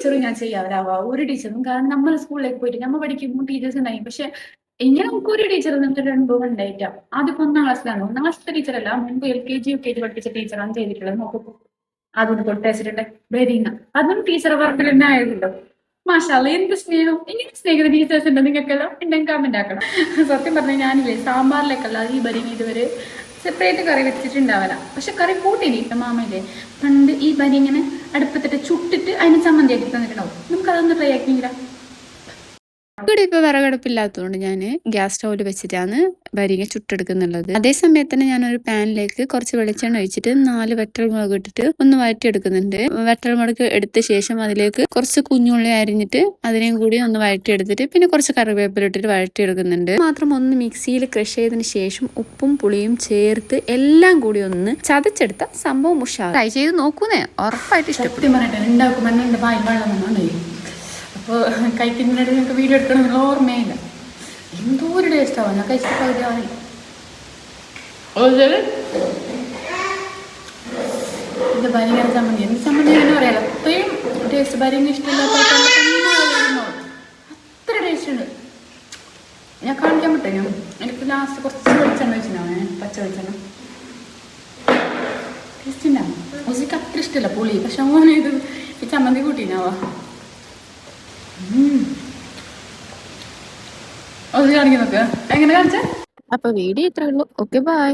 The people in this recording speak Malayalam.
ടീച്ചറും ഞാൻ ചെയ്യാവരാവാ ഒരു ടീച്ചറും. കാരണം നമ്മൾ സ്കൂളിലേക്ക് പോയിട്ട് നമ്മൾ പഠിക്കുമ്പോൾ ടീച്ചേഴ്സ് ഉണ്ടായി. പക്ഷെ എങ്ങനെ നമുക്ക് ഒരു ടീച്ചർ എന്നിട്ട് അനുഭവം ഉണ്ടായിട്ടാ. ആദ്യം 1ാം ക്ലാസ്സിലാണ്. 1ാം ക്ലാസ്സിലെ ടീച്ചറല്ല, മുമ്പ് LKG UKG പഠിപ്പിച്ച ടീച്ചറാണ് ചെയ്തിട്ടുള്ളത്. നോക്കൂ അതൊന്ന് തൊട്ട് വെച്ചിട്ടുണ്ട് ബെരീന. അതും ടീച്ചറെ വർക്കിൽ തന്നെ ആയതുണ്ടോ. മാഷാല്ല എന്ത് സ്നേഹം. ഇങ്ങനെ സ്നേഹിത ടീച്ചേഴ്സ് ഉണ്ട് നിങ്ങൾക്കെല്ലാം ഉണ്ടെങ്കിൽ കമന്റ് ആക്കണം. സത്യം പറഞ്ഞാൽ ഞാനില്ലേ സാമ്പാറിലേക്കല്ല ഈ ബരീന ഇതുവരെ സെപ്പറേറ്റ് കറി വെച്ചിട്ടുണ്ടാവില്ല. പക്ഷെ കറി കൂട്ടിനി മാമയില്ലേ പണ്ട് ഈ ബരി ഇങ്ങനെ അടുപ്പത്തിട്ട് ചുട്ടിട്ട് അതിന് ചമ്മന്തി ആക്കി തന്നിട്ടുണ്ടാവും. നമുക്കതൊന്ന് ട്രൈ ആക്കിയെങ്കിലാ. ഇവിടെ ഇപ്പോൾ വിറകടുപ്പില്ലാത്തതുകൊണ്ട് ഞാൻ ഗ്യാസ് സ്റ്റൗവിൽ വെച്ചിട്ടാണ് ബരിങ്ങ ചുട്ടെടുക്കുന്നുള്ളത്. അതേ സമയത്ത് തന്നെ ഞാനൊരു പാനിലേക്ക് കുറച്ച് വെളിച്ചെണ്ണ ഒഴിച്ചിട്ട് 4 വറ്റൽമുളക് ഇട്ടിട്ട് ഒന്ന് വഴറ്റിയെടുക്കുന്നുണ്ട്. വറ്റൽമുളക് എടുത്ത ശേഷം അതിലേക്ക് കുറച്ച് കുഞ്ഞുള്ളി അരിഞ്ഞിട്ട് അതിനെയും കൂടി ഒന്ന് വഴറ്റിയെടുത്തിട്ട് പിന്നെ കുറച്ച് കറിവേപ്പില ഇട്ടിട്ട് വഴറ്റിയെടുക്കുന്നുണ്ട്. മാത്രം ഒന്ന് മിക്സിയിൽ ക്രഷ് ചെയ്തതിന് ശേഷം ഉപ്പും പുളിയും ചേർത്ത് എല്ലാം കൂടി ഒന്ന് ചതച്ചെടുത്ത സംഭവം ഉഷാർ. ട്രൈ ചെയ്ത് നോക്കുന്നേ, ഉറപ്പായിട്ട് ഇഷ്ടപ്പെടും. ഉണ്ടാക്കുമ്പോൾ എൻ്റെ വായിൽ വെള്ളം വന്നുകൊണ്ടേ. അപ്പോൾ കഴിക്കുന്നതിനിടെ ഞങ്ങൾക്ക് വീഡിയോ എടുക്കണമെന്നുള്ള ഓർമ്മയില്ല. എന്തോ ഒരു ടേസ്റ്റ് ആവാം. ഞാൻ കഴിച്ചിട്ട് പകുതി ആവില്ല. ഇത് ഭരിങ്ങനെ ചമ്മന്തി എന്ത് ചമ്മന്തി എന്ന് പറയാലോ. അത്രയും ടേസ്റ്റ്. ഭരിങ്ങ ഇഷ്ടമില്ലാത്ത അത്ര ടേസ്റ്റ് ഉണ്ട്. ഞാൻ കാണിക്കാൻ പറ്റും. ഞാൻ എനിക്ക് ലാസ്റ്റ് കുറച്ച് വെളിച്ചെണ്ണ വെച്ചിട്ടുണ്ടാവും. പച്ച വെളിച്ചെണ്ണ ടേസ്റ്റ് ഉണ്ടാവും. ഉച്ചയ്ക്ക് അത്ര ഇഷ്ടമല്ല പുളി. പക്ഷെ ഓനെ ഇത് ഈ ചമ്മന്തി കൂട്ടിനാവാ. കാണിക്കുന്നൊക്കെ എങ്ങനെ കാണിച്ചേ. അപ്പൊ വീഡിയോ ഇത്രേ ഉള്ളൂ. Okay, by.